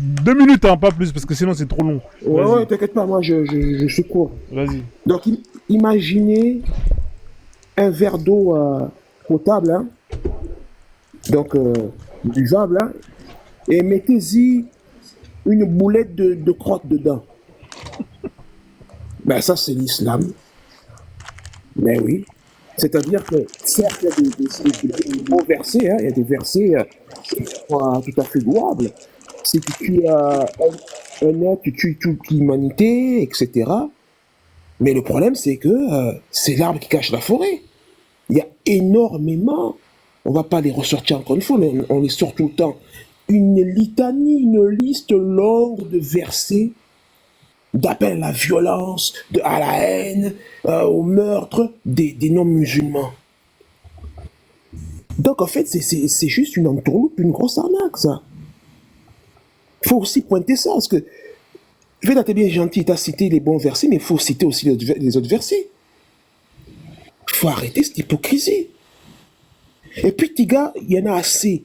2 minutes, hein, pas plus, parce que sinon c'est trop long. Ouais, t'inquiète pas, moi je suis court. Vas-y. Donc imaginez un verre d'eau potable, hein, donc buvable, hein, et mettez-y une boulette de crotte dedans. Ben ça c'est l'islam. Mais oui. C'est-à-dire que certes il y a des beaux versets, hein, il y a des versets qui sont tout à fait louables. Si tu tues un être, tu tues toute l'humanité, etc. Mais le problème c'est que c'est l'arbre qui cache la forêt. Il y a énormément, on va pas les ressortir encore une fois, mais on les sort tout le temps, une litanie, une liste longue de versets d'appel à la violence, à la haine, au meurtre des non-musulmans. Donc en fait, c'est juste une entourloupe, une grosse arnaque, ça. Il faut aussi pointer ça, parce que Veda, t'es bien gentil, t'as cité les bons versets, mais il faut citer aussi les autres versets. Il faut arrêter cette hypocrisie. Et puis, Tiga, il y en a assez.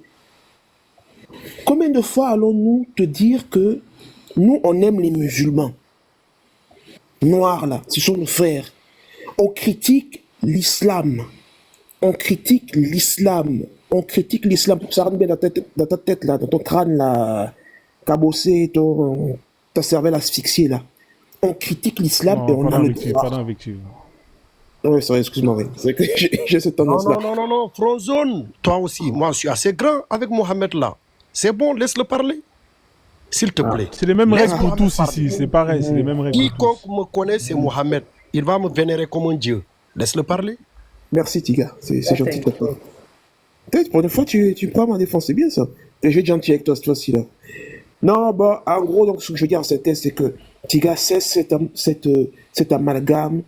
Combien de fois allons-nous te dire que nous, on aime les musulmans noirs, là, ce sont nos frères. On critique l'islam. On critique l'islam. On critique l'islam. Ça rentre bien dans ta tête, là, dans ton crâne, là, cabossé, ta cervelle asphyxiée, là. On critique l'islam et on a le droit. Oui, c'est vrai, excuse-moi, oui. C'est que j'ai cette tendance-là. Non, Frozone, toi aussi, moi je suis assez grand avec Mohamed là. C'est bon, laisse-le parler. S'il te plaît. C'est les mêmes règles pour tous ici, c'est pareil, c'est les mêmes règles. Quiconque me connaît, c'est Mohamed. Il va me vénérer comme un dieu. Laisse-le parler. Merci, Tiga, c'est gentil de ta part. Peut-être pour une fois, tu prends ma défense, c'est bien ça. Et je vais être gentil avec toi cette fois-ci là. Non, bah, en gros, donc, ce que je veux dire en synthèse, c'est que Tiga cesse cet amalgame.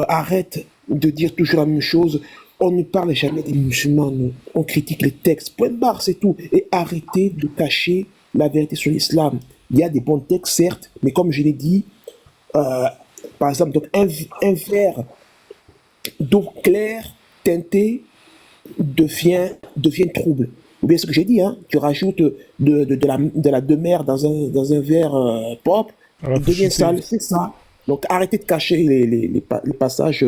Arrête de dire toujours la même chose. On ne parle jamais des musulmans, nous. On critique les textes. Point barre, c'est tout. Et arrêtez de cacher la vérité sur l'islam. Il y a des bons textes, certes, mais comme je l'ai dit, par exemple, donc un verre d'eau claire, teintée, devient trouble. Ou bien ce que j'ai dit, hein, tu rajoutes de la demeure dans un verre propre, il devient sale, c'est ça. Donc arrêtez de cacher les passages.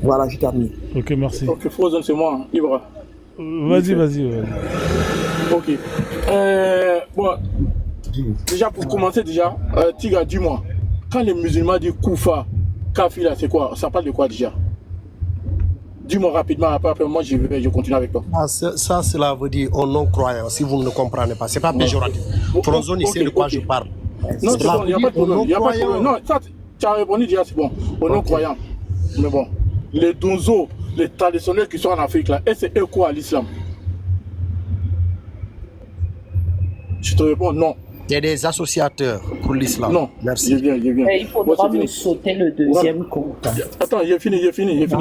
Voilà, j'ai terminé. Ok, merci. Ok, Frozone, c'est moi, hein, Ibra. Vas-y. Ok. Bon, déjà pour commencer, Tiga, dis-moi, quand les musulmans disent Koufa, Kafir, c'est quoi? Ça parle de quoi déjà? Dis-moi rapidement, après moi je continue avec toi. Ça, cela veut dire au non-croyant, si vous ne comprenez pas. C'est pas péjoratif. Frozone, il sait de quoi je parle. Non, c'est bon, il n'y a pas de problème. Non, ça, tu as répondu déjà, c'est bon. Aux non-croyants. Mais bon, les donzos, les traditionnels qui sont en Afrique, là, et c'est eux quoi à l'islam? Je te réponds non. Il y a des associateurs pour l'islam. Non, merci. Je viens. Il faudra me sauter le deuxième compte. Attends, j'ai fini.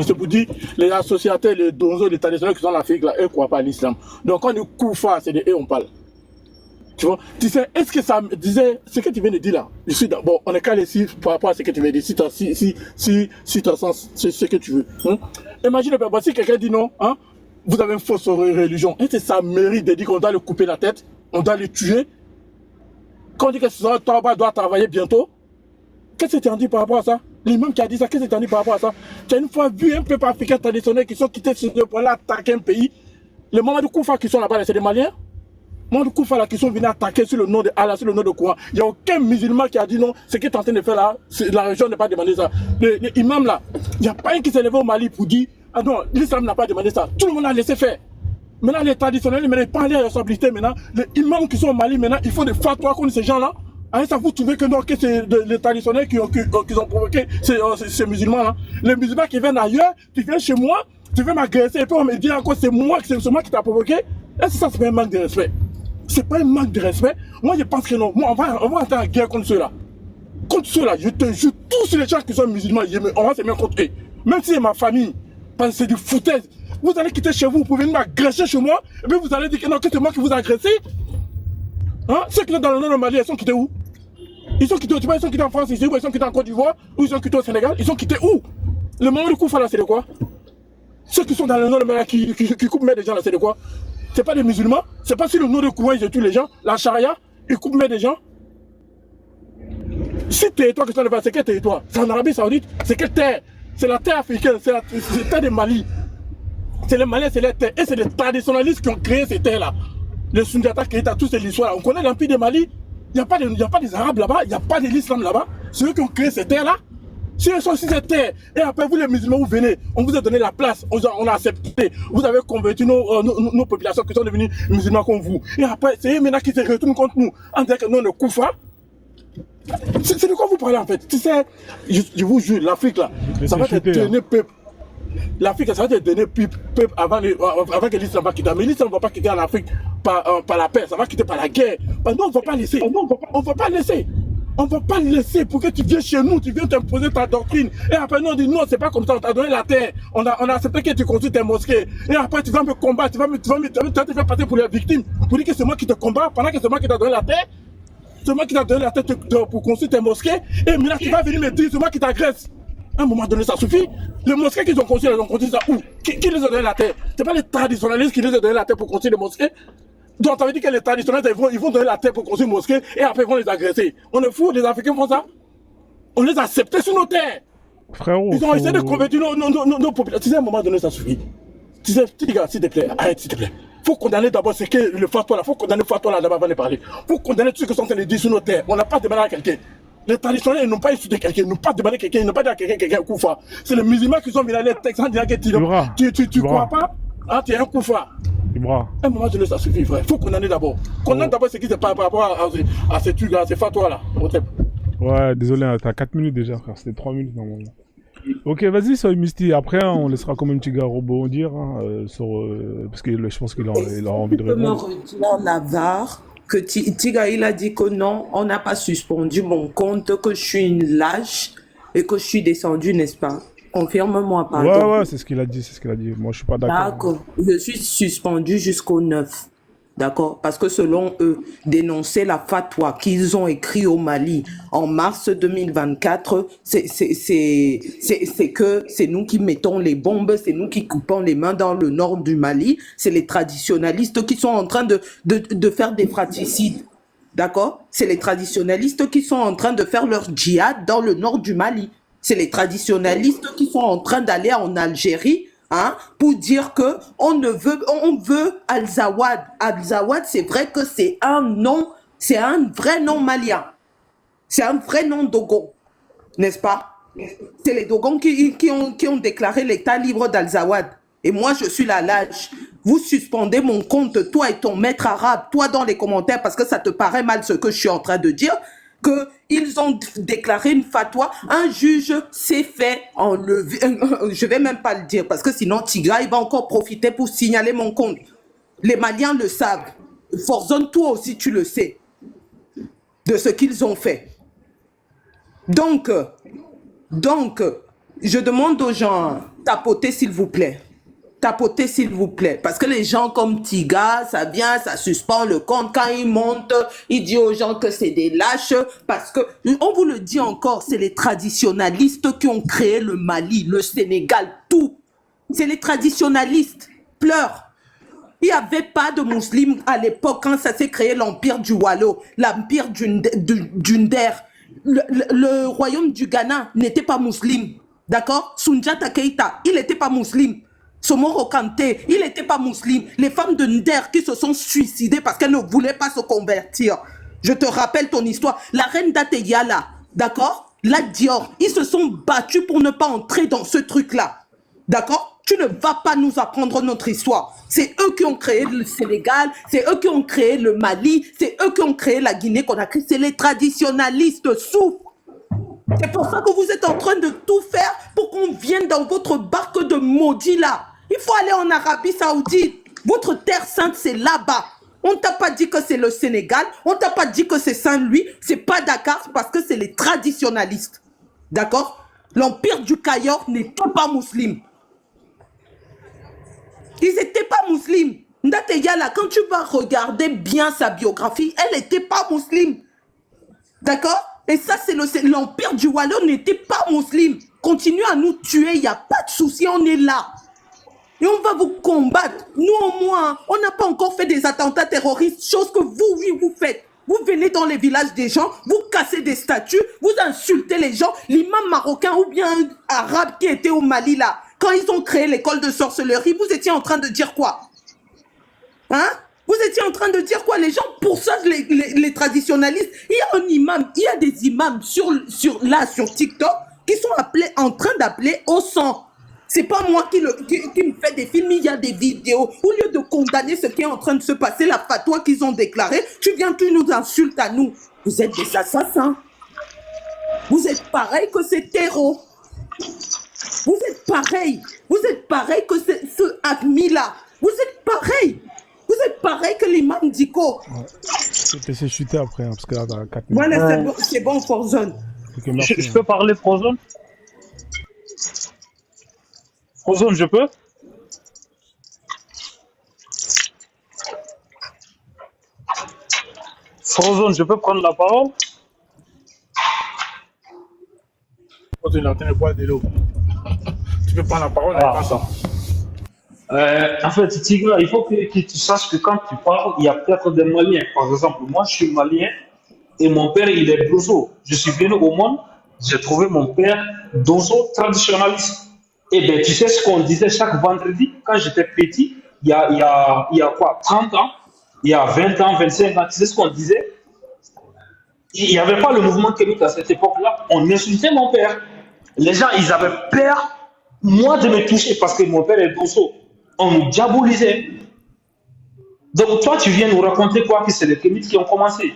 C'est pour dire, les associateurs, les donzos, les traditionnels qui sont en Afrique, là, eux ne croient pas à l'islam. Donc quand on dit Koufa, c'est de eux on parle. Tu vois, tu sais, est-ce que ça me disait, ce que tu viens de dire là, je suis bon, on est calé ici par rapport à ce que tu viens de dire, si tu as sens, c'est ce que tu veux. Hein? Imagine, si quelqu'un dit non, hein, vous avez une fausse religion, est-ce que ça mérite de dire qu'on doit le couper la tête, on doit le tuer? Quand on dit que ce Tauba doit travailler bientôt, qu'est-ce que tu en dis par rapport à ça? L'imam qui a dit ça, qu'est-ce que tu en dis par rapport à ça? Tu as une fois vu un peuple africain traditionnel qui sont quittés sur ce point-là, attaquer un pays. Les moments de Koufa qui sont là-bas, c'est des Maliens? Moi, du coup, qui sont venus attaquer sur le nom de Allah, sur le nom de Coran. Il n'y a aucun musulman qui a dit non, ce qu'il est en train de faire là, la région n'a pas demandé ça. L'imam là, il n'y a pas un qui s'est levé au Mali pour dire ah non, l'islam n'a pas demandé ça. Tout le monde a laissé faire. Maintenant, les traditionnels, maintenant, ils parlent de responsabilité maintenant. Les imams qui sont au Mali maintenant, ils font des fatwas contre ces gens-là. Alors, ça vous trouvez que non, que c'est les traditionnels qui ont provoqué ces musulmans-là. Les musulmans qui viennent ailleurs, tu viens chez moi, tu veux m'agresser et puis on me dit encore c'est moi qui t'a provoqué. Est-ce que ça, c'est pas un manque de respect? C'est pas un manque de respect. Moi, je pense que non. Moi, on va entrer en guerre contre ceux-là. Contre ceux-là, je te jure, tous les gens qui sont musulmans, on va se mettre contre eux. Même si c'est ma famille, parce que c'est du foutaise. Vous allez quitter chez vous pour venir m'agresser chez moi, et puis vous allez dire que non, que c'est moi qui vous ai agressé. Hein? Ceux qui sont dans le nord de Mali, ils sont quittés où? Ils sont quittés en France, ici, ou ils sont quittés en Côte d'Ivoire, ou ils sont quittés au Sénégal. Ils sont quittés où? Le moment du coup, là, c'est de quoi? Ceux qui sont dans le nord de Mali, qui coupent des gens là, c'est de quoi? c'est pas des musulmans, c'est pas sur le nom de Coran ils tuent les gens, la charia, ils coupent des gens. Si territoire que ça ne va, c'est quel territoire? C'est en Arabie Saoudite, c'est quelle terre? C'est la terre africaine, c'est la terre des Mali. C'est les Maliens, c'est les terres. Et c'est les traditionalistes qui ont créé ces terres-là. Les Sundiata Keita, tout c'est l'histoire. On connaît l'empire des Mali. Il n'y a pas des Arabes là-bas, il n'y a pas de l'islam là-bas. C'est eux qui ont créé ces terres-là. Si eux sont sur ces terres, et après vous les musulmans, vous venez, on vous a donné la place, on a accepté, vous avez converti nos populations qui sont devenues musulmans comme vous. Et après, c'est eux maintenant qui se retournent contre nous, en disant que nous on est Koufa. C'est de quoi vous parlez en fait? Tu sais, je vous jure, l'Afrique là, ça va être dernier peuple. L'Afrique, ça va être dernier peuple avant que l'islam va quitter. Mais l'islam ne va pas quitter en Afrique par la paix, ça va quitter par la guerre. Parce que nous, on ne va pas laisser. On ne va pas laisser. On ne va pas laisser pour que tu viennes chez nous, tu viens t'imposer ta doctrine. Et après, nous, on dit non, c'est pas comme ça, on t'a donné la terre. On a accepté que tu construis tes mosquées. Et après, tu vas me combattre, tu vas te faire passer pour les victimes. Pour dire que c'est moi qui te combat, pendant que c'est moi qui t'ai donné la terre. C'est moi qui t'ai donné la tête pour construire tes mosquées. Et maintenant, tu vas venir me dire, c'est moi qui t'agresse. À un moment donné, ça suffit. Les mosquées qu'ils ont construites, ils ont construit ça où? Qui les a donné la terre? C'est pas les traditionnalistes qui les ont donné la terre pour construire les mosquées. Donc, ça veut dire que les traditionnalistes, ils vont donner la terre pour construire une mosquée et après, ils vont les agresser. On est fous, les Africains font ça. On les a acceptés sur nos terres. Frérot. Ils ont essayé de convertir nos populations. Tu sais, à un moment donné, ça suffit. Tu sais, les gars, s'il te plaît, arrête, s'il te plaît. Faut condamner d'abord ce que le fatwa là. Faut condamner le fatwa là d'abord avant de parler. Faut condamner tout ce que sont en train de dire sur nos terres. On n'a pas demandé à quelqu'un. Les traditionnels n'ont pas insulté quelqu'un, ils n'ont pas demandé à quelqu'un, ils n'ont pas dit à quelqu'un un Koufa. C'est les musulmans qui sont venus à les textes en disant que tu crois pas, ah, tu es un Koufa. À un moment donné, ça suffit, frère. Faut condamner d'abord. Condamner d'abord ce qui se passe par rapport à ces trucs là, ces fatwas là. Ouais, désolé, t'as 4 minutes déjà, frère. C'était 3 minutes normalement. Ok, vas-y, Soy Misty. Après, on laissera quand même Tiga rebondir parce que je pense qu'il a envie de répondre. Je peux me redire la VAR que Tiga, il a dit que non, on n'a pas suspendu mon compte, que je suis une lâche et que je suis descendu, n'est-ce pas? Confirme-moi, pardon. Ouais, c'est ce qu'il a dit, Moi, je suis pas d'accord. D'accord. Je suis suspendu jusqu'au 9. D'accord? Parce que selon eux, dénoncer la fatwa qu'ils ont écrit au Mali en mars 2024, c'est que c'est nous qui mettons les bombes, c'est nous qui coupons les mains dans le nord du Mali, c'est les traditionalistes qui sont en train de faire des fraticides. D'accord? C'est les traditionalistes qui sont en train de faire leur djihad dans le nord du Mali. C'est les traditionalistes qui sont en train d'aller en Algérie, hein, pour dire que on veut Al-Zawad. Al-Zawad, c'est vrai que c'est un nom, c'est un vrai nom malien. C'est un vrai nom Dogon, n'est-ce pas? C'est les Dogons qui ont déclaré l'état libre d'Al-Zawad. Et moi, je suis la lâche. Vous suspendez mon compte, toi et ton maître arabe, toi dans les commentaires, parce que ça te paraît mal ce que je suis en train de dire, qu'ils ont déclaré une fatwa, un juge s'est fait enlever, je vais même pas le dire, parce que sinon Tigra, il va encore profiter pour signaler mon compte. Les Maliens le savent. Forzone, toi aussi tu le sais, de ce qu'ils ont fait. Donc, je demande aux gens, tapotez s'il vous plaît. Tapotez s'il vous plaît, parce que les gens comme Tiga, ça vient, ça suspend le compte, quand ils montent, il dit aux gens que c'est des lâches, parce que, on vous le dit encore, c'est les traditionalistes qui ont créé le Mali, le Sénégal, tout. C'est les traditionalistes, pleure. Il n'y avait pas de musulmans à l'époque quand ça s'est créé l'empire du Wallo, l'empire du Nder. Le royaume du Ghana n'était pas musulman, d'accord? Sundiata Keita, il n'était pas musulman. Somoro Kanté, il n'était pas musulman. Les femmes de Nder qui se sont suicidées parce qu'elles ne voulaient pas se convertir. Je te rappelle ton histoire. La reine d'Ateyala, d'accord? La Dior, ils se sont battus pour ne pas entrer dans ce truc-là. D'accord? Tu ne vas pas nous apprendre notre histoire. C'est eux qui ont créé le Sénégal, c'est eux qui ont créé le Mali, c'est eux qui ont créé la Guinée qu'on a créée. C'est les traditionalistes souffrent. C'est pour ça que vous êtes en train de tout faire pour qu'on vienne dans votre barque de maudits là. Il faut aller en Arabie Saoudite. Votre terre sainte, c'est là-bas. On t'a pas dit que c'est le Sénégal, on t'a pas dit que c'est Saint-Louis, c'est pas Dakar, parce que c'est les traditionalistes. D'accord? L'empire du Cayor n'était pas musulman. Ils n'étaient pas musulmans. Ndateyala, quand tu vas regarder bien sa biographie, elle n'était pas musulmane. D'accord? Et ça, c'est l'empire du Wallo n'était pas musulman. Continue à nous tuer, il n'y a pas de souci, on est là. et on va vous combattre. Nous, au moins, on n'a pas encore fait des attentats terroristes, chose que vous, oui, vous faites. Vous venez dans les villages des gens, vous cassez des statues, vous insultez les gens. L'imam marocain ou bien arabe qui était au Mali là, quand ils ont créé l'école de sorcellerie, vous étiez en train de dire quoi? Hein? Vous étiez en train de dire quoi? Les gens poursuivent les traditionnalistes. Il y a un imam, il y a des imams sur TikTok qui sont en train d'appeler au sang. C'est pas moi qui me fait des films, il y a des vidéos. Au lieu de condamner ce qui est en train de se passer, la fatwa qu'ils ont déclarée, tu nous insultes à nous. Vous êtes des assassins. Vous êtes pareil que ces terreaux. Vous êtes pareil. Vous êtes pareil que ce Agmi-là. Vous êtes pareil. Vous êtes pareil que l'imam Diko. Ouais. Je vais te laisser chuter après, hein, parce que là, dans 4 minutes. Voilà, c'est bon, Forzone. Okay, merci, Je peux parler, Frozone? Frozone, je peux? Frozone, je peux prendre la parole? Quand tu es en train de boire de l'eau, tu peux prendre la parole, Ah. pas ça. En fait, Tigre, il faut que tu saches que quand tu parles, il y a peut-être des Maliens. Par exemple, moi, je suis malien et mon père, il est Dozo. Je suis venu au monde, j'ai trouvé mon père Dozo traditionnaliste. Eh bien, tu sais ce qu'on disait chaque vendredi quand j'étais petit, il y a quoi, 30 ans, il y a 20 ans, 25 ans, tu sais ce qu'on disait? Il n'y avait pas le mouvement kémique à cette époque-là. On insultait mon père. Les gens, ils avaient peur, moi, de me toucher parce que mon père est Dozo. On nous diabolisait. Donc toi, tu viens nous raconter quoi? Que c'est les kémites qui ont commencé.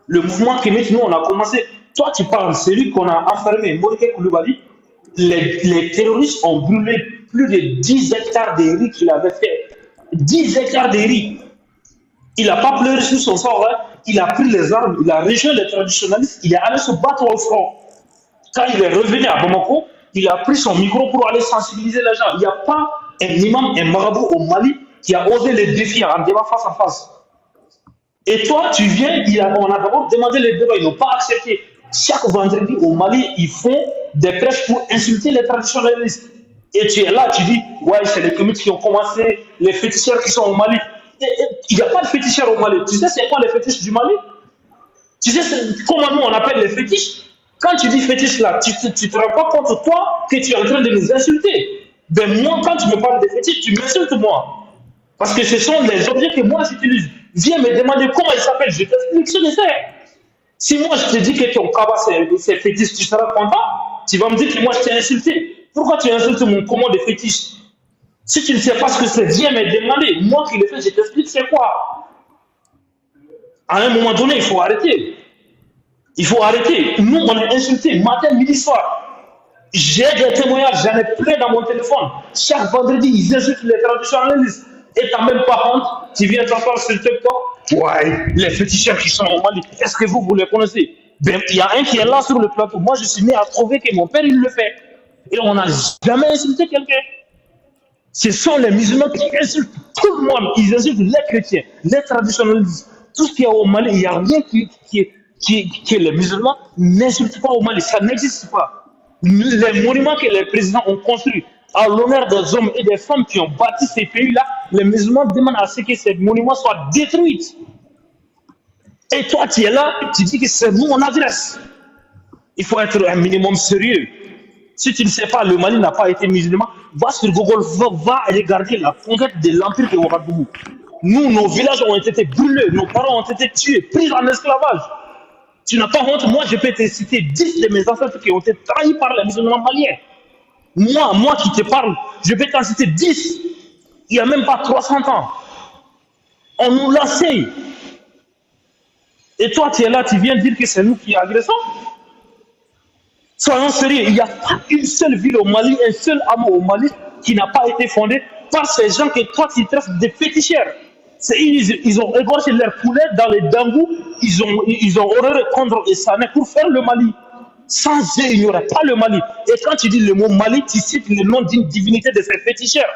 Le mouvement kémite, nous, on a commencé. Toi, tu parles, c'est lui qu'on a enfermé, Modiké Koulibaly. Les terroristes ont brûlé plus de 10 hectares de riz qu'il avait fait. 10 hectares de riz. Il n'a pas pleuré sur son sort. Hein. Il a pris les armes, il a rejoint les traditionnalistes, il est allé se battre au front. Quand il est revenu à Bamako, il a pris son micro pour aller sensibiliser les gens. Il n'y a pas un imam, un marabout au Mali qui a osé les défier en débat face à face. Et toi, tu viens, on a d'abord demandé les débats, ils n'ont pas accepté. Chaque vendredi au Mali, ils font des prêches pour insulter les traditionnalistes. Et tu es là, tu dis, ouais, c'est les communes qui ont commencé, les féticheurs qui sont au Mali. Il n'y a pas de féticheurs au Mali. Tu sais c'est quoi les fétiches du Mali? Tu sais comment nous on appelle les fétiches? Quand tu dis fétiche là, tu te rends pas compte toi que tu es en train de nous insulter. Ben moi, quand tu me parles de fétiches, tu m'insultes moi. Parce que ce sont les objets que moi j'utilise. Viens me demander comment ils s'appellent, je t'explique ce que c'est. Si moi je te dis que ton cabas c'est fétiche, tu seras content. Tu vas me dire que moi je t'ai insulté. Pourquoi tu insultes mon command de fétiche? Si tu ne sais pas ce que c'est, viens me demander. Moi qui le fais, je t'explique c'est quoi. À un moment donné, il faut arrêter. Il faut arrêter. Nous, on est insultés matin, midi, soir. J'ai des témoignages, j'en ai plein dans mon téléphone. Chaque vendredi, ils insultent les traditionnalistes. Et t'as même pas honte, tu viens t'entendre sur TikTok. Ouais, les féticheurs qui sont au Mali, est-ce que vous les connaissez? Ben, il y a un qui est là sur le plateau. Moi, je suis né à trouver que mon père, il le fait. Et on n'a jamais insulté quelqu'un. Ce sont les musulmans qui insultent tout le monde. Ils insultent les chrétiens, les traditionnalistes. Tout ce qu'il y a au Mali, il n'y a rien que les musulmans n'insultent pas au Mali. Ça n'existe pas. Les monuments que les présidents ont construits à l'honneur des hommes et des femmes qui ont bâti ces pays-là, les musulmans demandent à ce que ces monuments soient détruits. Et toi, tu es là, tu dis que c'est nous, on adresse. Il faut être un minimum sérieux. Si tu ne sais pas, le Mali n'a pas été musulman, va sur Google, va regarder la conquête de l'empire de Ouagadougou. Nous, nos villages ont été brûlés, nos parents ont été tués, pris en esclavage. Tu n'as pas honte, moi je peux te citer 10 de mes ancêtres qui ont été trahis par les musulmans maliens. Moi qui te parle, je peux t'en citer 10. Il n'y a même pas 300 ans. On nous l'enseigne. Et toi, tu es là, tu viens dire que c'est nous qui agressons? Soyons sérieux, il n'y a pas une seule ville au Mali, un seul hameau au Mali qui n'a pas été fondé par ces gens que toi tu traites de féticheurs. Ils ont égorgé leurs poulets dans les dangous, ils ont horreur contre et Sané pour faire le Mali. Sans eux, il n'y aurait pas le Mali. Et quand tu dis le mot Mali, tu cites le nom d'une divinité de ces féticheurs.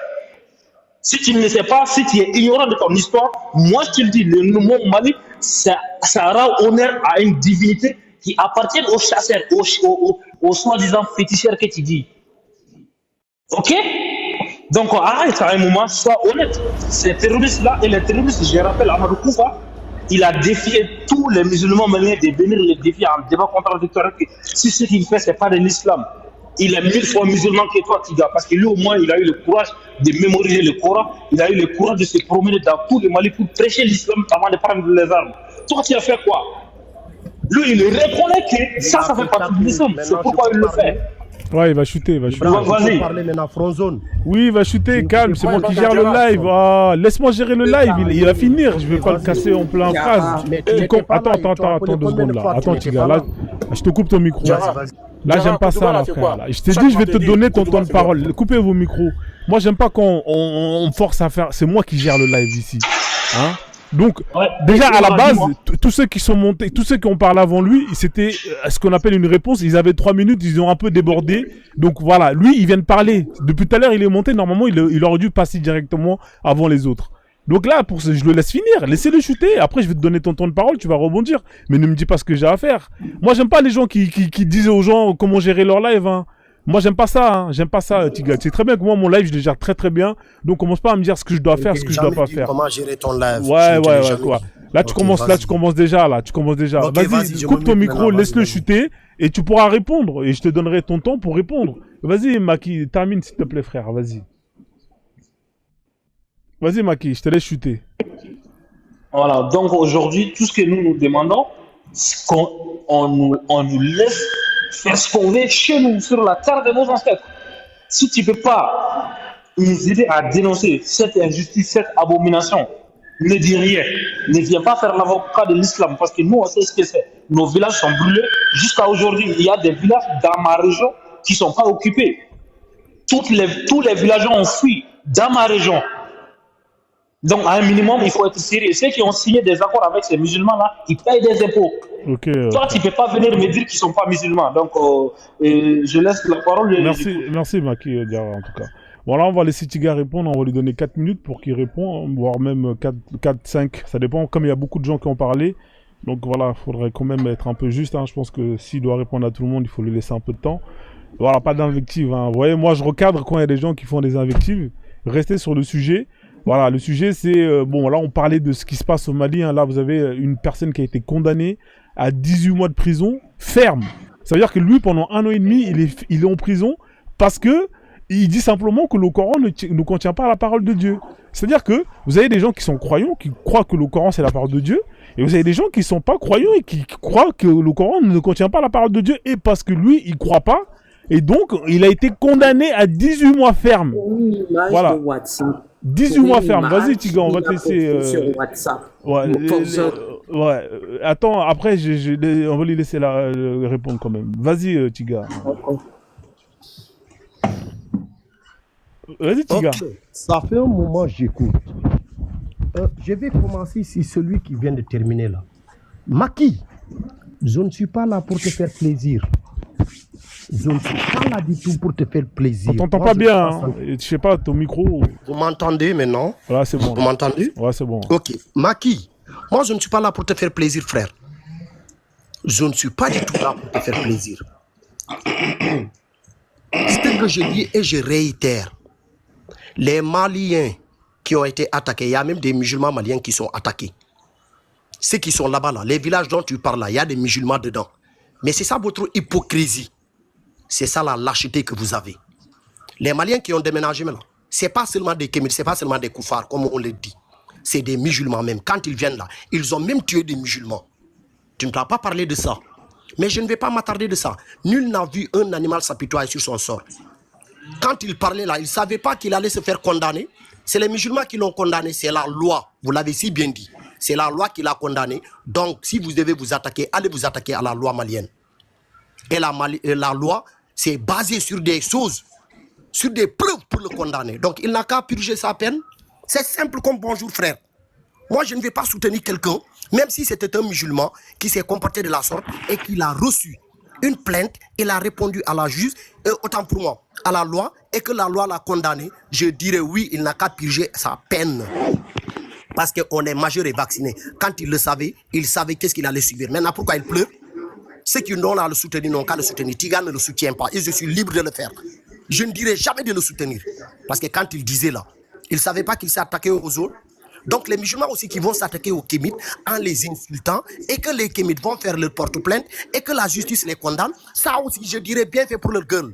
Si tu ne le sais pas, si tu es ignorant de ton histoire, moi je te le dis, le mot Mali, ça rend honneur à une divinité qui appartient aux chasseurs, aux soi-disant féticheurs que tu dis. Ok? Donc arrête à un moment, sois honnête. Ces terroristes-là, et les terroristes, je rappelle, Amadou Koufa, il a défié tous les musulmans maliens de venir le défier en débat contradictoire. Si ce qu'il fait, ce n'est pas de l'islam. Il est 1000 fois musulman que toi, Tiga, parce que lui, au moins, il a eu le courage de mémoriser le Coran, il a eu le courage de se promener dans tout le Mali pour prêcher l'islam avant de prendre les armes. Toi, tu as fait quoi? Lui, il reconnaît que ça fait partie de l'islam. C'est pourquoi il le fait. Ouais, il va shooter, Vas-y. Parler maintenant, Frozone. Oui, il va shooter, calme, c'est moi qui gère le live. Ah, laisse-moi gérer le live, il va finir, je vais pas le casser en plein phrase. Attends, 2 secondes là. Attends, Tiga, là, je te coupe ton micro. Là, j'aime pas ça, là, frère. Je t'ai dit, je vais te donner ton temps de parole. Coupez vos micros. Moi, j'aime pas qu'on me force à faire. C'est moi qui gère le live ici. Hein? Donc, déjà à la base, tous ceux qui sont montés, tous ceux qui ont parlé avant lui, c'était ce qu'on appelle une réponse. Ils avaient 3 minutes, ils ont un peu débordé. Donc voilà, lui, il vient de parler. Depuis tout à l'heure, il est monté. Normalement, il aurait dû passer directement avant les autres. Donc là, je le laisse finir. Laissez-le shooter. Après, je vais te donner ton temps de parole. Tu vas rebondir. Mais ne me dis pas ce que j'ai à faire. Moi, j'aime pas les gens qui disent aux gens comment gérer leur live. Hein. Moi, j'aime pas ça. Hein. J'aime pas ça, Tiga. C'est très bien que moi, mon live, je le gère très très bien. Donc, commence pas à me dire ce que je dois faire, ce que je dois pas faire. Comment gérer ton live? Ouais, quoi. Là, tu commences déjà. Okay, vas-y, coupe ton micro, laisse-le chuter et tu pourras répondre. Et je te donnerai ton temps pour répondre. Vas-y, Maki, termine s'il te plaît, frère. Vas-y. Vas-y, Maki, je te laisse chuter. Voilà, donc aujourd'hui, tout ce que nous demandons, c'est qu'on nous laisse faire ce qu'on veut chez nous, sur la terre de nos ancêtres. Si tu ne peux pas nous aider à dénoncer cette injustice, cette abomination, ne dis rien. Ne viens pas faire l'avocat de l'islam, parce que nous, on sait ce que c'est. Nos villages sont brûlés. Jusqu'à aujourd'hui, il y a des villages dans ma région qui ne sont pas occupés. Tous les villageois ont fui dans ma région. Donc, à un minimum, il faut être sérieux. Ceux qui ont signé des accords avec ces musulmans-là, ils payent des impôts. Toi, tu ne peux pas venir me dire qu'ils ne sont pas musulmans. Donc, je laisse la parole. Merci Maki, en tout cas. Bon, là, on va laisser Tiga répondre. On va lui donner 4 minutes pour qu'il réponde, voire même 4, 5. Ça dépend. Comme il y a beaucoup de gens qui ont parlé. Donc, voilà, il faudrait quand même être un peu juste. Hein. Je pense que s'il doit répondre à tout le monde, il faut lui laisser un peu de temps. Voilà, pas d'invective. Hein. Vous voyez, moi, je recadre quand il y a des gens qui font des invectives. Restez sur le sujet. Voilà, le sujet c'est, bon là on parlait de ce qui se passe au Mali, hein. Là vous avez une personne qui a été condamnée à 18 mois de prison ferme. Ça veut dire que lui pendant 1 an et demi il est en prison parce que il dit simplement que le Coran ne contient pas la parole de Dieu. C'est-à-dire que vous avez des gens qui sont croyants, qui croient que le Coran c'est la parole de Dieu, et vous avez des gens qui sont pas croyants et qui croient que le Coran ne contient pas la parole de Dieu, et parce que lui il croit pas, et donc il a été condamné à 18 mois ferme. Voilà. 18 mois ferme. Vas-y, Tiga, on va te laisser. Sur WhatsApp. Ouais. Attends, après, on va lui laisser répondre quand même. Vas-y, Tiga. Vas-y, Tiga. Okay. Ça fait un moment que j'écoute. Je vais commencer sur celui qui vient de terminer là. Maki, je ne suis pas là pour te faire plaisir. Je ne suis pas là du tout pour te faire plaisir. On t'entend pas bien, hein. Je sais pas, ton micro. Vous m'entendez maintenant? Voilà, c'est bon. Vous m'entendez? Ouais, c'est bon. Ok. Maki, moi je ne suis pas là pour te faire plaisir, frère. Je ne suis pas du tout là pour te faire plaisir. Ce que je dis et je réitère. Les Maliens qui ont été attaqués, il y a même des musulmans maliens qui sont attaqués. Ceux qui sont là-bas, là, les villages dont tu parles là, il y a des musulmans dedans. Mais c'est ça votre hypocrisie. C'est ça la lâcheté que vous avez. Les Maliens qui ont déménagé maintenant, ce n'est pas seulement des Kémir, ce n'est pas seulement des koufars, comme on le dit. C'est des musulmans même. Quand ils viennent là, ils ont même tué des musulmans. Tu ne t'as pas parlé de ça. Mais je ne vais pas m'attarder de ça. Nul n'a vu un animal s'apitoyer sur son sort. Quand il parlait là, il ne savait pas qu'il allait se faire condamner. C'est les musulmans qui l'ont condamné, c'est la loi. Vous l'avez si bien dit. C'est la loi qui l'a condamné. Donc, si vous devez vous attaquer, allez vous attaquer à la loi malienne. Et la loi, c'est basé sur des choses, sur des preuves pour le condamner. Donc, il n'a qu'à purger sa peine. C'est simple comme bonjour, frère. Moi, je ne vais pas soutenir quelqu'un, même si c'était un musulman qui s'est comporté de la sorte et qu'il a reçu une plainte, il a répondu à la juge, autant pour moi, à la loi, et que la loi l'a condamné, je dirais oui, il n'a qu'à purger sa peine. Parce qu'on est majeur et vacciné. Quand il le savait, il savait qu'est-ce qu'il allait subir. Maintenant, pourquoi il pleure? Ceux qui n'ont à le soutenir n'ont qu'à le soutenir. Tiga ne le soutient pas et je suis libre de le faire. Je ne dirai jamais de le soutenir. Parce que quand il disait là, il ne savait pas qu'il s'est attaqué aux autres. Donc les musulmans aussi qui vont s'attaquer aux kémites en les insultant et que les kémites vont faire leur porte-plainte et que la justice les condamne, ça aussi je dirais bien fait pour leur gueule.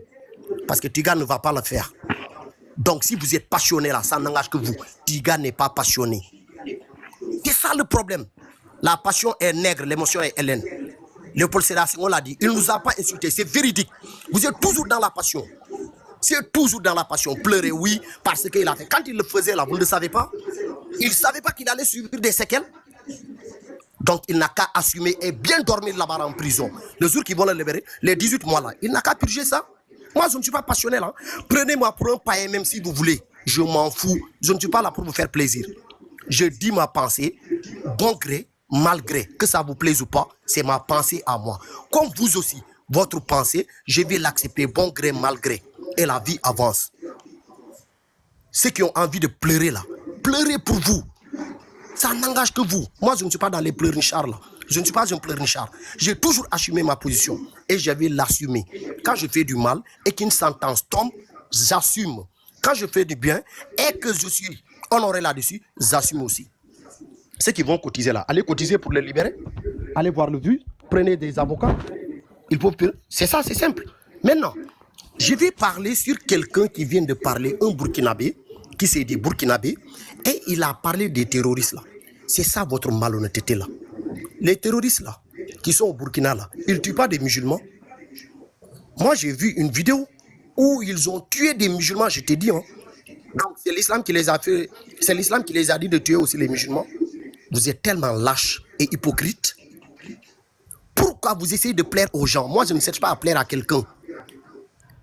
Parce que Tiga ne va pas le faire. Donc si vous êtes passionné là, ça n'engage que vous. Tiga n'est pas passionné. C'est ça le problème. La passion est nègre, l'émotion est hélène. Léopold Sédar Senghor l'a dit, il ne nous a pas insultés, c'est véridique. Vous êtes toujours dans la passion. C'est toujours dans la passion. Pleurer, oui, parce qu'il a fait. Quand il le faisait là, vous ne le savez pas. Il ne savait pas qu'il allait subir des séquelles. Donc il n'a qu'à assumer et bien dormir là-bas en prison. Le jour qu'ils vont le libérer, les 18 mois là, il n'a qu'à purger ça. Moi, je ne suis pas passionné là. Prenez-moi pour un païen même si vous voulez. Je m'en fous. Je ne suis pas là pour vous faire plaisir. Je dis ma pensée, bon gré, mal gré. Que ça vous plaise ou pas, c'est ma pensée à moi. Comme vous aussi, votre pensée, je vais l'accepter bon gré, mal gré. Et la vie avance. Ceux qui ont envie de pleurer là, pleurez pour vous. Ça n'engage que vous. Moi, je ne suis pas dans les pleurnichards là. Je ne suis pas un pleurnichard. J'ai toujours assumé ma position. Et je vais l'assumer. Quand je fais du mal et qu'une sentence tombe, j'assume. Quand je fais du bien et que je suis honoré là-dessus, j'assume aussi. Ceux qui vont cotiser là, allez cotiser pour les libérer. Allez voir le vu. Prenez des avocats. Ils peuvent... C'est ça, c'est simple. Maintenant, je vais parler sur quelqu'un qui vient de parler, un Burkinabé, qui s'est dit Burkinabé, et il a parlé des terroristes là. C'est ça votre malhonnêteté là. Les terroristes là, qui sont au Burkina là, ils ne tuent pas des musulmans. Moi j'ai vu une vidéo où ils ont tué des musulmans, je t'ai dit. Hein. Donc c'est l'islam qui les a fait, c'est l'islam qui les a dit de tuer aussi les musulmans. Vous êtes tellement lâches et hypocrites. Pourquoi vous essayez de plaire aux gens? Moi je ne cherche pas à plaire à quelqu'un.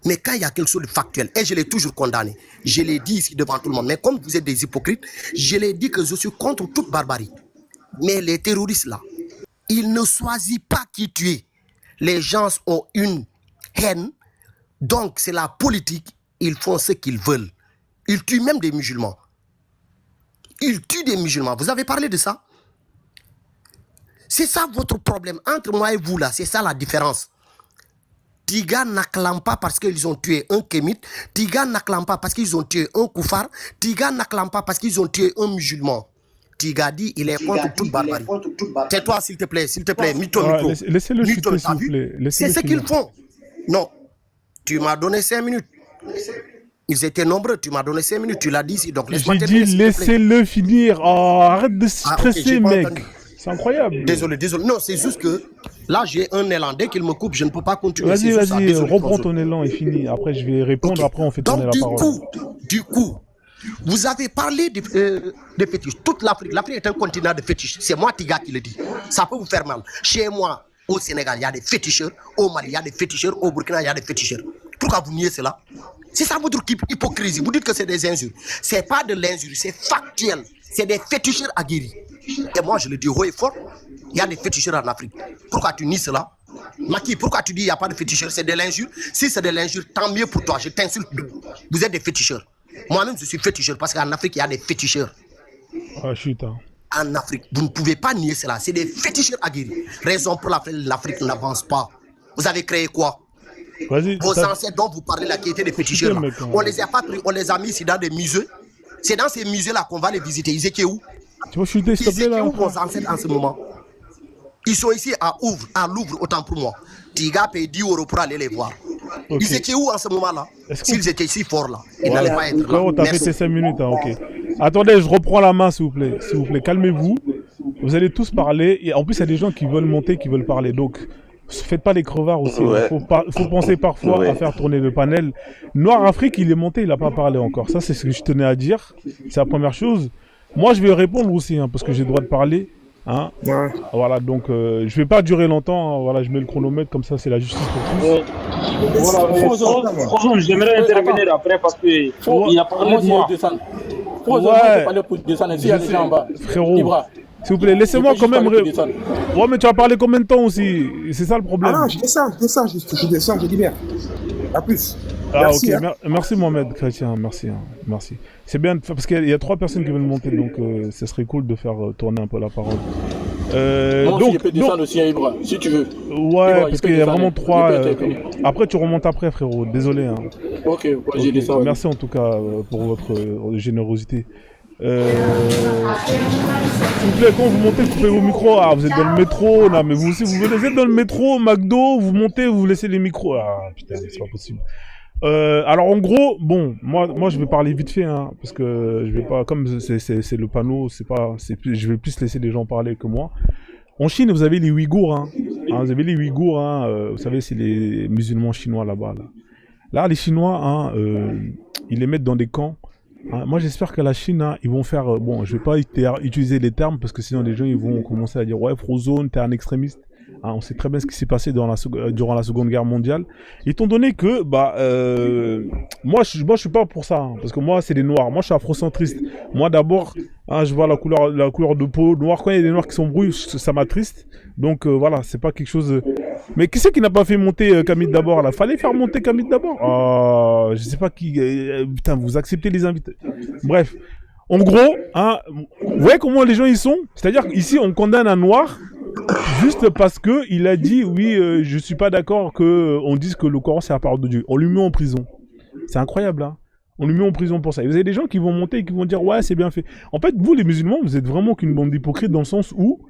Mais quand il y a quelque chose de factuel, et je l'ai toujours condamné, je l'ai dit ici devant tout le monde, mais comme vous êtes des hypocrites, je l'ai dit que je suis contre toute barbarie. Mais les terroristes là, ils ne choisissent pas qui tuer. Les gens ont une haine, donc c'est la politique, ils font ce qu'ils veulent. Ils tuent même des musulmans. Ils tuent des musulmans, vous avez parlé de ça? C'est ça votre problème, entre moi et vous là, c'est ça la différence. Tiga n'acclame pas parce qu'ils ont tué un kémite. Tiga n'acclame pas parce qu'ils ont tué un koufar. Tiga n'acclame pas parce qu'ils ont tué un musulman. Tiga dit il est contre toute barbarie. Tais-toi s'il te plaît, mito. Laissez-le chuter s'il vous plaît. C'est ce qu'ils font. Non, tu m'as donné 5 minutes. Ils étaient nombreux, tu m'as donné 5 minutes, tu l'as dit ici. Donc laisse-moi terminer. J'ai dit laissez-le finir. Oh, arrête de stresser, mec. C'est incroyable. Désolé. Non, c'est juste que là, j'ai un élan. Dès qu'il me coupe, je ne peux pas continuer. Vas-y, reprends ton élan et fini. Après, je vais répondre. Okay. Après, on fait tourner la parole. Du coup, vous avez parlé de fétiches. Toute l'Afrique est un continent de fétiches. C'est moi, Tiga, qui le dit. Ça peut vous faire mal. Chez moi, au Sénégal, il y a des féticheurs. Au Mali, il y a des féticheurs. Au Burkina, il y a des féticheurs. Pourquoi vous niez cela? C'est ça votre hypocrisie. Vous dites que c'est des injures. Ce n'est pas de l'injure, c'est factuel. C'est des féticheurs aguerris. Et moi, je le dis haut et fort, il y a des féticheurs en Afrique. Pourquoi tu nies cela? Maki, pourquoi tu dis qu'il n'y a pas de féticheurs? C'est de l'injure. Si c'est de l'injure, tant mieux pour toi. Je t'insulte. Vous êtes des féticheurs. Moi-même, je suis féticheur parce qu'en Afrique, il y a des féticheurs. Ah, chut, hein. En Afrique, vous ne pouvez pas nier cela. C'est des féticheurs aguerris. Raison pour laquelle l'Afrique n'avance pas. Vous avez créé quoi? Vos ancêtres dont vous parlez là, qui étaient des féticheurs. Là. On les a pas pris, on les a mis ici dans des musées. C'est dans ces musées-là qu'on va les visiter. Ils étaient où? Tu vas chuter, s'il te plaît, là. Où vos ancêtres en ce moment? Ils sont ici à Louvre, autant pour moi. Tiga paye 10 € pour aller les voir. Okay. Ils étaient où en ce moment-là? S'ils étaient si forts là, ils n'allaient pas être là. Frérot, t'as fait tes 5 minutes, hein, ok. Attendez, je reprends la main, s'il vous plaît. S'il vous plaît, calmez-vous. Vous allez tous parler. Et en plus, il y a des gens qui veulent monter, qui veulent parler. Donc, faites pas les crevards aussi. Il faut penser parfois à faire tourner le panel. Noir Afrique, il est monté, il n'a pas parlé encore. Ça, c'est ce que je tenais à dire. C'est la première chose. Moi, je vais répondre aussi, hein, parce que j'ai le droit de parler. Hein. Ouais. Voilà, donc je vais pas durer longtemps. Hein, voilà, je mets le chronomètre, comme ça, c'est la justice pour tous. Voilà, franchement, j'aimerais intervenir après parce qu'il y a parlé de moi. Frérot. S'il vous plaît, laissez-moi quand même... Ouais, mais tu as parlé combien de temps aussi? C'est ça le problème. Ah non, je descends, je libère. À plus. Ah, merci, ok, merci Mohamed Chrétien, merci. Hein. Merci. C'est bien, parce qu'il y a 3 personnes qui veulent monter, donc ce serait cool de faire tourner un peu la parole. Moi aussi, je Donc, peux descendre aussi à Ibra, si tu veux. ouais, Ibra, parce il peut qu'il y a descendre. vraiment trois. Il peut être- Après, tu remontes après, frérot. Désolé. Hein. Ok, vas-y, Ok. descends. Merci en tout cas pour votre générosité. S'il vous plaît, quand vous montez, coupez vos micros. Ah, vous êtes dans le métro. Non, mais vous aussi, vous êtes dans le métro, McDo, vous montez, vous laissez les micros. Ah, putain, c'est pas possible. Alors en gros, bon, moi je vais parler vite fait, hein, parce que je vais pas, comme c'est le panneau, je vais plus laisser les gens parler que moi. En Chine, vous avez les Ouïghours, hein. Vous avez les Ouïghours, hein, vous savez, c'est les musulmans chinois là-bas. Là, les Chinois, hein, ils les mettent dans des camps. Hein. Moi, j'espère qu'à la Chine, hein, ils vont faire, bon, je vais pas utiliser les termes, parce que sinon les gens ils vont commencer à dire, ouais, Frozone, t'es un extrémiste. Hein, on sait très bien ce qui s'est passé durant la Seconde Guerre mondiale. Étant donné que, moi je suis pas pour ça, hein, parce que moi c'est des noirs. Moi je suis afrocentriste. Moi d'abord, hein, je vois la couleur de peau noire. Quand il y a des noirs qui s'embrouillent, ça m'attriste. Donc voilà, c'est pas quelque chose. Mais qui c'est qui n'a pas fait monter Camille d'abord là? Fallait faire monter Camille d'abord. Je sais pas qui. Putain, vous acceptez les invités. Bref. En gros, hein, vous voyez comment les gens ils sont? C'est-à-dire qu'ici on condamne un noir. Juste parce que il a dit oui, je suis pas d'accord que on dise que le Coran c'est la parole de Dieu. On lui met en prison. C'est incroyable, hein. On lui met en prison pour ça. Et vous avez des gens qui vont monter et qui vont dire ouais c'est bien fait. En fait, vous les musulmans, vous êtes vraiment qu'une bande d'hypocrites dans le sens où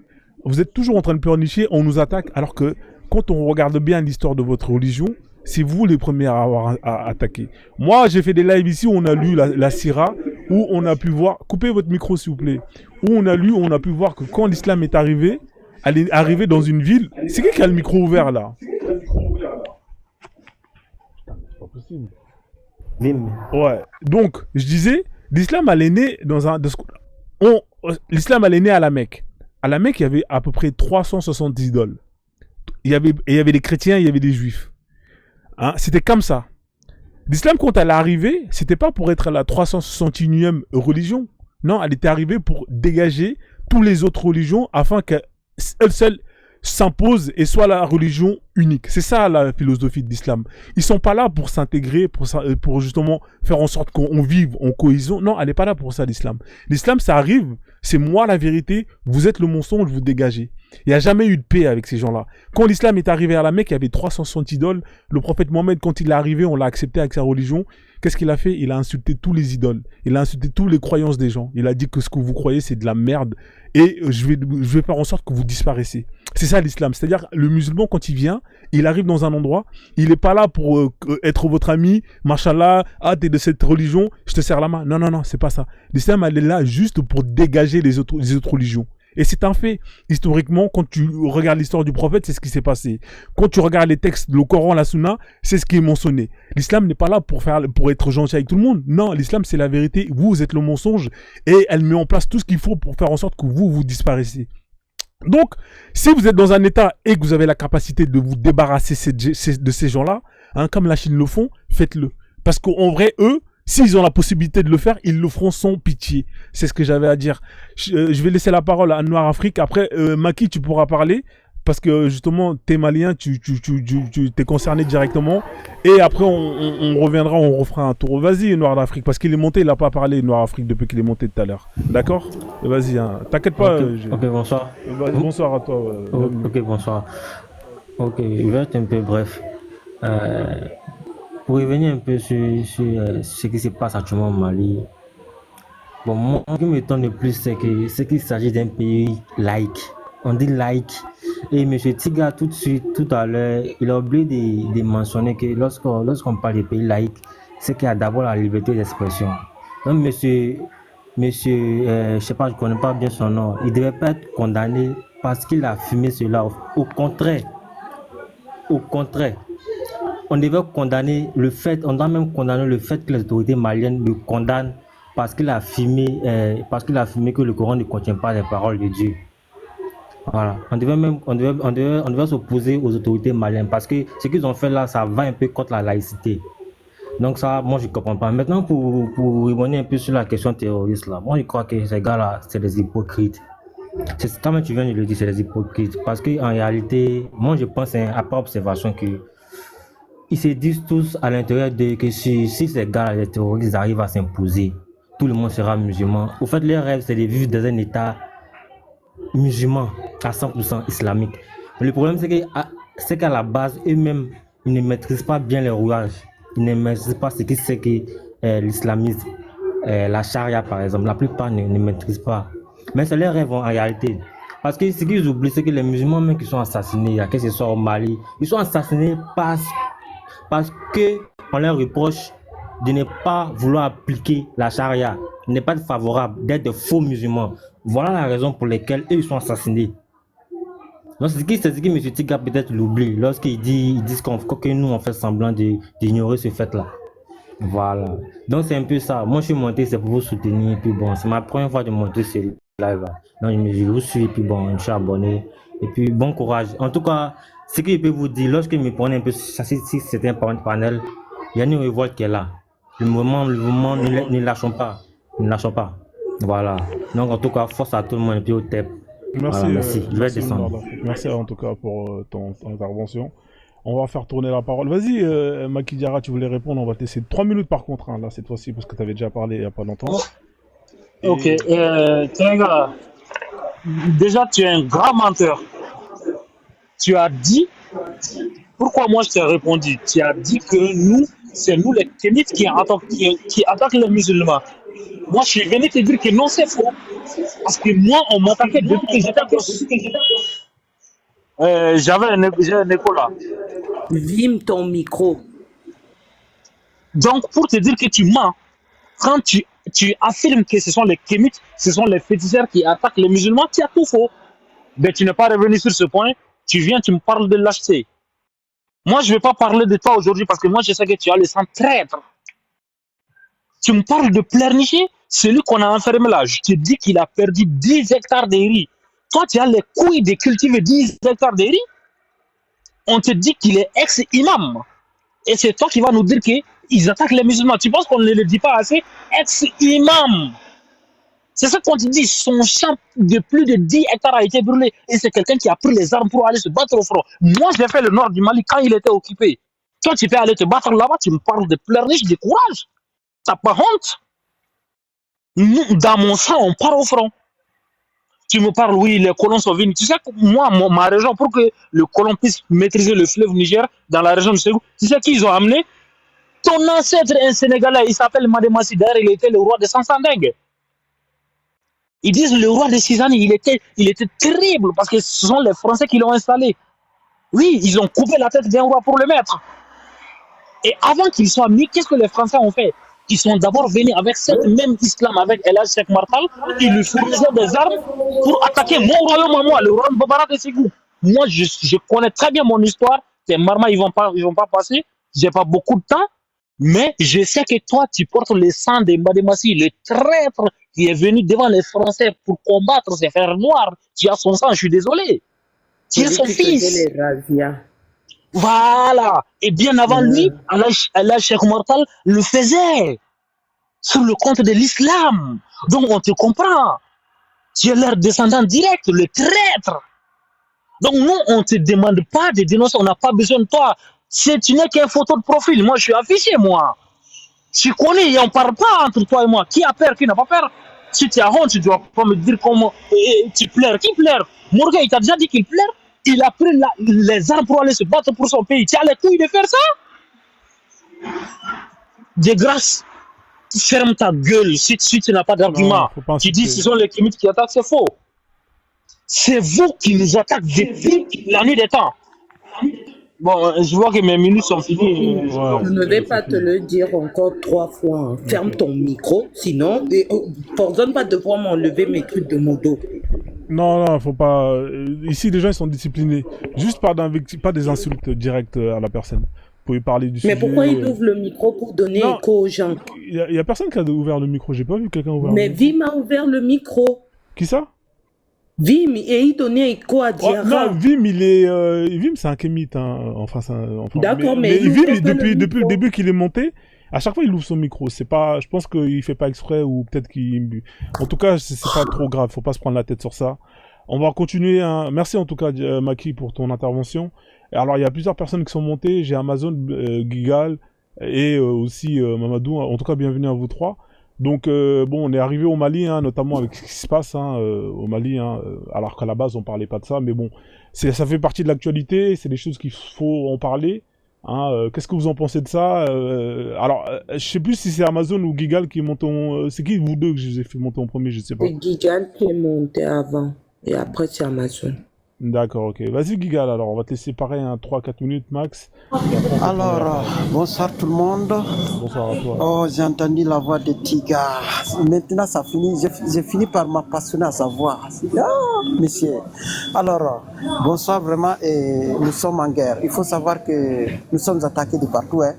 vous êtes toujours en train de pleurnicher, on nous attaque, alors que quand on regarde bien l'histoire de votre religion, c'est vous les premiers à avoir attaqué. Moi, j'ai fait des lives ici où on a lu la Sira, où on a pu voir. Coupez votre micro s'il vous plaît. Où on a pu voir que quand l'islam est arrivé. Elle est arrivée dans une ville. C'est qui a le micro ouvert là? C'est pas possible. Ouais. Donc, je disais, l'islam elle est né dans un. L'islam elle est né à la Mecque. À la Mecque, il y avait à peu près 370 idoles. Il y avait des chrétiens, il y avait des juifs. Hein, c'était comme ça. L'islam, quand elle est arrivée, c'était pas pour être la 361e religion. Non, elle était arrivée pour dégager toutes les autres religions afin que elle seule s'impose et soit la religion unique. C'est ça la philosophie de l'islam. Ils sont pas là pour s'intégrer, pour justement faire en sorte qu'on vive en cohésion. Non, elle n'est pas là pour ça l'islam. L'islam, ça arrive, c'est moi la vérité, vous êtes le mensonge, vous dégagez. Il n'y a jamais eu de paix avec ces gens-là. Quand l'islam est arrivé à la Mecque, il y avait 360 idoles. Le prophète Mohammed, quand il est arrivé, on l'a accepté avec sa religion. Qu'est-ce qu'il a fait? Il a insulté tous les idoles. Il a insulté toutes les croyances des gens. Il a dit que ce que vous croyez, c'est de la merde. Et je vais faire en sorte que vous disparaissez. C'est ça l'islam. C'est-à-dire, le musulman, quand il vient, il arrive dans un endroit, il n'est pas là pour être votre ami, machallah, ah, t'es de cette religion, je te serre la main. Non, non, non, c'est pas ça. L'islam, elle est là juste pour dégager les autres religions. Et c'est un fait. Historiquement, quand tu regardes l'histoire du prophète, c'est ce qui s'est passé. Quand tu regardes les textes, le Coran, la Sunna, c'est ce qui est mentionné. L'islam n'est pas là pour être gentil avec tout le monde. Non, l'islam, c'est la vérité. Vous êtes le mensonge. Et elle met en place tout ce qu'il faut pour faire en sorte que vous disparaissez. Donc, si vous êtes dans un état et que vous avez la capacité de vous débarrasser de ces gens-là, hein, comme la Chine le font, faites-le. Parce qu'en vrai, eux, s'ils ont la possibilité de le faire, ils le feront sans pitié. C'est ce que j'avais à dire. Je vais laisser la parole à Noir Afrique. Après, Maki, tu pourras parler. Parce que justement, t'es malien, tu t'es concerné directement. Et après, on reviendra, on refera un tour. Vas-y, Noir d'Afrique. Parce qu'il est monté, il n'a pas parlé, Noir Afrique, depuis qu'il est monté tout à l'heure. D'accord? Vas-y, hein. T'inquiète pas. Ok, bonsoir. Bonsoir à toi. Ok, bonsoir. Ok, je vais être un peu bref. Pour revenir un peu sur ce qui se passe actuellement au Mali, bon, moi, ce qui m'étonne le plus, c'est qu'il s'agit d'un pays laïque. On dit laïque. Et M. Tiga, tout à l'heure, il a oublié de mentionner que lorsqu'on parle de pays laïque, c'est qu'il y a d'abord la liberté d'expression. Donc, monsieur, je sais pas, je connais pas bien son nom, il ne devait pas être condamné parce qu'il a fumé cela. Au contraire, on devait condamner le fait, on doit même condamner le fait que les autorités maliennes le condamnent parce qu'il a fumé que le Coran ne contient pas les paroles de Dieu. Voilà. On devait s'opposer aux autorités maliennes parce que ce qu'ils ont fait là, ça va un peu contre la laïcité. Donc ça, moi je comprends pas. Maintenant, pour revenir un peu sur la question terroriste là, moi je crois que ces gars-là, c'est des hypocrites. C'est comme tu viens de le dire, c'est des hypocrites. Parce qu'en réalité, moi je pense, à part observation, que ils se disent tous à l'intérieur de que si ces gars, les terroristes, arrivent à s'imposer, tout le monde sera musulman. Au fait, leur rêve, c'est de vivre dans un état musulmans à 100% islamiques. Mais le problème, c'est qu'à la base, eux-mêmes, ils ne maîtrisent pas bien les rouages. Ils ne maîtrisent pas ce que c'est que l'islamisme, la charia par exemple. La plupart ne maîtrisent pas. Mais c'est leur rêve en réalité. Parce que ce qu'ils oublient, c'est que les musulmans même qui sont assassinés, que ce soit au Mali, ils sont assassinés parce qu'on leur reproche de ne pas vouloir appliquer la charia, de ne pas être favorable, d'être de faux musulmans. Voilà la raison pour laquelle eux ils sont assassinés. Donc c'est ce que M. Tiga peut-être l'oublie lorsqu'ils disent que nous on fait semblant d'ignorer ce fait-là. Voilà. Donc c'est un peu ça. Moi je suis monté, c'est pour vous soutenir. Et puis bon, c'est ma première fois de monter sur le live. Donc je vous suis, et puis bon, je suis abonné. Et puis bon courage. En tout cas, ce que je peux vous dire, lorsque je me prenais un peu, si c'était un panel, il y a une révolte qui est là. Le mouvement, ne lâchons pas. Ne lâchons pas. Voilà. Donc en tout cas, force à tout le monde et puis au TEP. Merci, voilà, merci. Je vais descendre. Merci en tout cas pour ton intervention. On va faire tourner la parole. Vas-y, Maki Diarra, tu voulais répondre. On va te laisser 3 minutes par contre, hein, là, cette fois-ci, parce que tu avais déjà parlé il n'y a pas longtemps. Et... Ok, Tenga, déjà, tu es un grand menteur. Tu as dit, pourquoi moi je t'ai répondu? Tu as dit que nous, c'est nous les kémites qui attaquent les musulmans. Moi, je suis venu te dire que non, c'est faux. Parce que moi, on m'attaquait depuis que j'étais gosse. J'avais un écho là. Vime ton micro. Donc, pour te dire que tu mens, quand tu affirmes que ce sont les kémites, ce sont les féticheurs qui attaquent les musulmans, tu as tout faux. Mais tu n'es pas revenu sur ce point. Tu viens, tu me parles de lâcheté. Moi, je ne vais pas parler de toi aujourd'hui parce que moi, je sais que tu as le sang traître. Tu me parles de pleurnicher, celui qu'on a enfermé là. Je te dis qu'il a perdu 10 hectares de riz. Toi, tu as les couilles de cultiver 10 hectares de riz. On te dit qu'il est ex-imam. Et c'est toi qui vas nous dire qu'ils attaquent les musulmans. Tu penses qu'on ne le dit pas assez? Ex-imam. C'est ça qu'on te dit. Son champ de plus de 10 hectares a été brûlé. Et c'est quelqu'un qui a pris les armes pour aller se battre au front. Moi, j'ai fait le nord du Mali quand il était occupé. Toi, tu peux aller te battre là-bas. Tu me parles de pleurniche, de courage. T'as pas honte? Nous, dans mon sang, on part au front. Tu me parles, oui, les colons sont venus. Tu sais que moi, ma région, pour que le colon puisse maîtriser le fleuve Niger dans la région du Ségou, tu sais qui ils ont amené? Ton ancêtre, un Sénégalais, il s'appelle Mademasi. D'ailleurs, il était le roi de Sansandeng. Ils disent le roi de Cisani, il était terrible parce que ce sont les Français qui l'ont installé. Oui, ils ont coupé la tête d'un roi pour le mettre. Et avant qu'il soit mis, qu'est-ce que les Français ont fait? Ils sont d'abord venus avec cette même islam, avec El Hadj Cheikh Martal, ils lui fournissaient des armes pour attaquer mon royaume à moi, le royaume Bobara de Ségou. Moi, je connais très bien mon histoire. Tes marmas, ils vont pas passer. J'ai pas beaucoup de temps. Mais je sais que toi, tu portes le sang de Mademasi, le traître qui est venu devant les Français pour combattre ses frères noirs. Tu as son sang, je suis désolé. Tu es son fils. Voilà. Et bien avant lui, Allah Cheikh Mortal le faisait sur le compte de l'islam. Donc on te comprend. Tu es leur descendant direct, le traître. Donc nous, on ne te demande pas de dénoncer, on n'a pas besoin de toi. Tu n'es qu'un photo de profil. Moi, je suis affiché, moi. Tu connais, et on ne parle pas entre toi et moi. Qui a peur, qui n'a pas peur? Si tu as honte, tu ne dois pas me dire comment tu pleures. Qui pleure? Morgan, il t'a déjà dit qu'il pleure? Il a pris les armes pour aller se battre pour son pays. Tu as les couilles de faire ça? De grâce, ferme ta gueule si tu n'as pas d'argument. Tu dis que ce sont les Kémites qui attaquent, c'est faux. C'est vous qui nous attaquez depuis la nuit des temps. Bon, je vois que mes minutes sont finies. Je ne vais pas te le dire encore 3 fois. Ferme ton micro, sinon, pardonne pas de pouvoir m'enlever mes trucs de mon dos. Non, faut pas. Ici, les gens ils sont disciplinés. Juste pas des insultes directes à la personne. Vous pouvez parler du sujet. Mais pourquoi il ouvre le micro pour donner écho aux gens? Il y a personne qui a ouvert le micro. J'ai pas vu quelqu'un ouvrir. Mais Vim a ouvert le micro. Qui ça? Vim, et il donnait écho à Diarra. Non, Vim, Vim, c'est un kémite. Hein. Enfin, d'accord, mais Vim, depuis le début qu'il est monté, à chaque fois, il ouvre son micro. C'est pas, je pense qu'il fait pas exprès ou peut-être qu'il. En tout cas, c'est pas trop grave. Faut pas se prendre la tête sur ça. On va continuer. Hein. Merci en tout cas, Maki, pour ton intervention. Alors, il y a plusieurs personnes qui sont montées. J'ai Amazon, Gigal et aussi Mamadou. En tout cas, bienvenue à vous trois. Donc, bon, on est arrivé au Mali, hein, notamment avec ce qui se passe au Mali, alors qu'à la base, on parlait pas de ça, mais bon, ça fait partie de l'actualité, c'est des choses qu'il faut en parler. Qu'est-ce que vous en pensez de ça? Alors, je sais plus si c'est Amazon ou Gigal qui montent c'est qui, vous deux, que je vous ai fait monter en premier, je sais pas. C'est Gigal qui est monté avant, et après c'est Amazon. D'accord, ok. Vas-y, Gigal, alors, on va te laisser pareil, 3-4 minutes max. Alors, bonsoir tout le monde. Bonsoir à toi. Oh, j'ai entendu la voix de Tiga. Maintenant, ça finit. J'ai fini par m'appassionner à sa voix. Monsieur. Alors, bonsoir vraiment. Et nous sommes en guerre. Il faut savoir que nous sommes attaqués de partout, hein,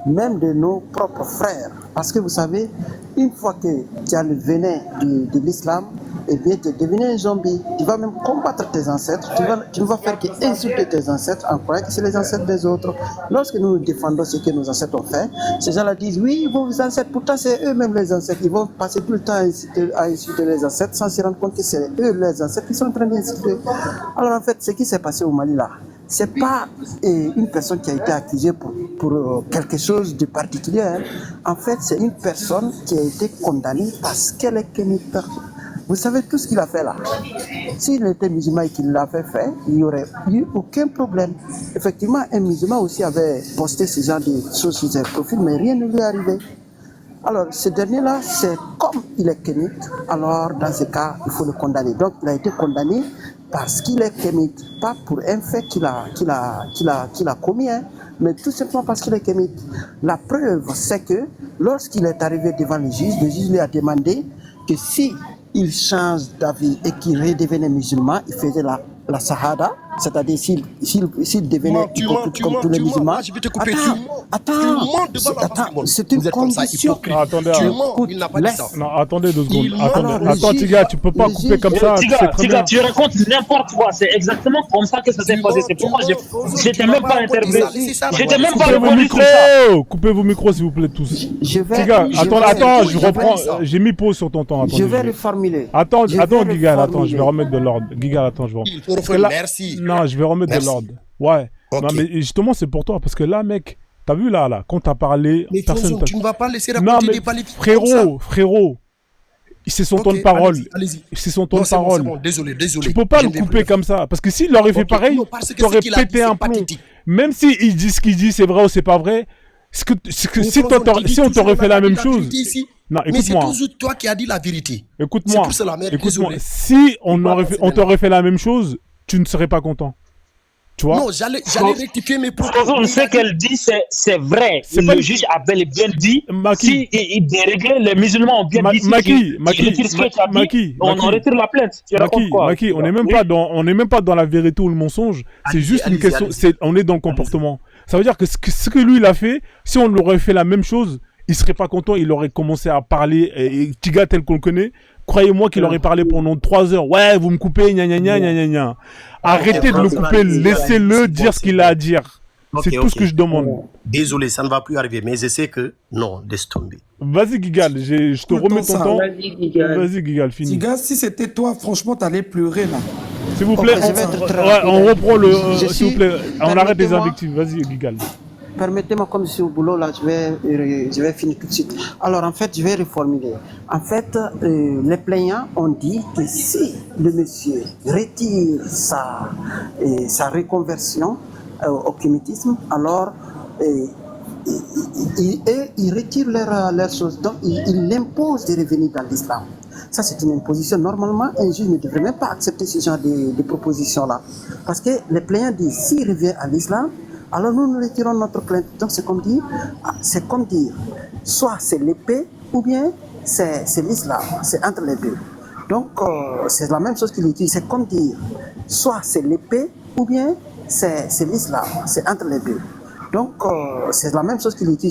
même de nos propres frères. Parce que vous savez, une fois que tu as le venin de l'islam, eh bien, tu es devenu un zombie. Tu vas même combattre tes ancêtres. Tu ne vas faire qu'insulter tes ancêtres en croyant que c'est les ancêtres des autres. Lorsque nous défendons ce que nos ancêtres ont fait, ces gens-là disent oui, vos ancêtres, pourtant c'est eux-mêmes les ancêtres. Ils vont passer tout le temps à insulter les ancêtres sans se rendre compte que c'est eux les ancêtres qui sont en train d'insulter. Alors en fait, ce qui s'est passé au Mali là, c'est pas une personne qui a été accusée pour quelque chose de particulier. Hein. En fait, c'est une personne qui a été condamnée parce qu'elle est kémite. Vous savez tout ce qu'il a fait là. S'il était musulman et qu'il l'avait fait, il n'y aurait eu aucun problème. Effectivement, un musulman aussi avait posté ce genre de choses sur ses profils, mais rien ne lui est arrivé. Alors, ce dernier-là, c'est comme il est kémite, alors dans ce cas, il faut le condamner. Donc, il a été condamné parce qu'il est kémite, pas pour un fait qu'il a commis, hein, mais tout simplement parce qu'il est kémite. La preuve, c'est que lorsqu'il est arrivé devant le juge lui a demandé que si il change d'avis et qu'il redevenait musulman, il faisait la shahada, c'est-à-dire s'il devenait comme tous les musulmans. Je vais te couper. Attends, c'est une condition. Attendez, il n'a pas dit ça. non, attendez 2 secondes. Attends, Tiga, tu peux pas couper comme ça. Tiga, tu racontes n'importe quoi. C'est exactement comme ça que ça s'est passé. C'est pourquoi j'étais même pas intervenu. J'étais même pas répondu sur ça. Coupez vos micros, s'il vous plaît, tous. Tiga, attends, je reprends. J'ai mis pause sur ton temps. Je vais reformuler. Attends, Gigal, attends, je vais remettre de l'ordre. Gigal, attends, je vais Merci. Non, je vais remettre de l'ordre. Ouais. Okay. Non, mais justement, c'est pour toi. Parce que là, mec, t'as vu là, quand t'as parlé. Mais personne tu ne vas pas laisser non, raconter mais des politiques. frérot. C'est son ton de parole. Allez-y. C'est son ton de parole. Bon, désolé. Tu peux pas le couper comme ça. Parce que s'il aurait fait pareil, tu aurais pété un plomb. Même s'il dit ce qu'il dit, c'est vrai ou c'est pas vrai. Si on t'aurait fait la même chose. Non, écoute-moi. Mais c'est toujours toi qui as dit la vérité. Écoute-moi. Écoute-moi. Si on t'aurait fait la même chose, tu ne serais pas content. Tu vois? Non, j'allais rectifier mes propos. Ce qu'elle dit, c'est vrai. Le juge a bel et bien dit si il déréglait, les musulmans ont bien dit Maki, on en retire la plainte. Maki, on n'est même pas dans la vérité ou le mensonge. C'est juste une question. On est dans le comportement. Ça veut dire que ce que lui il a fait, si on lui aurait fait la même chose, il serait pas content, il aurait commencé à parler, et Tiga tel qu'on le connaît, croyez-moi qu'il aurait parlé pendant 3 heures. Ouais, vous me coupez, gna. Arrêtez de le couper, laissez-le dire ce qu'il a à dire. C'est tout ce que je demande. Désolé, ça ne va plus arriver, mais je sais que non, laisse tomber. Vas-y, Gigal, je te remets ton temps. Vas-y, Gigal, finis. Tiga, si c'était toi, franchement, t'allais pleurer là. S'il vous plaît, on reprend s'il vous plaît, on arrête les invectives. Vas-y, Gigal. Permettez-moi, comme je suis au boulot, là, je vais finir tout de suite. Alors, en fait, je vais reformuler. En fait, les plaignants ont dit que si le monsieur retire sa reconversion au kémitisme, alors il retire leurs choses. Donc, il impose de revenir dans l'islam. Ça, c'est une imposition. Normalement, un juge ne devrait même pas accepter ce genre de propositions-là. Parce que les plaignants disent, s'il revient à l'islam, alors nous retirons notre plainte. Donc c'est comme dire, soit c'est l'épée ou bien c'est l'islam, c'est entre les deux. Donc c'est la même chose qu'il utilise, c'est comme dire, soit c'est l'épée ou bien c'est l'islam, c'est entre les deux. Donc c'est la même chose qu'il utilise.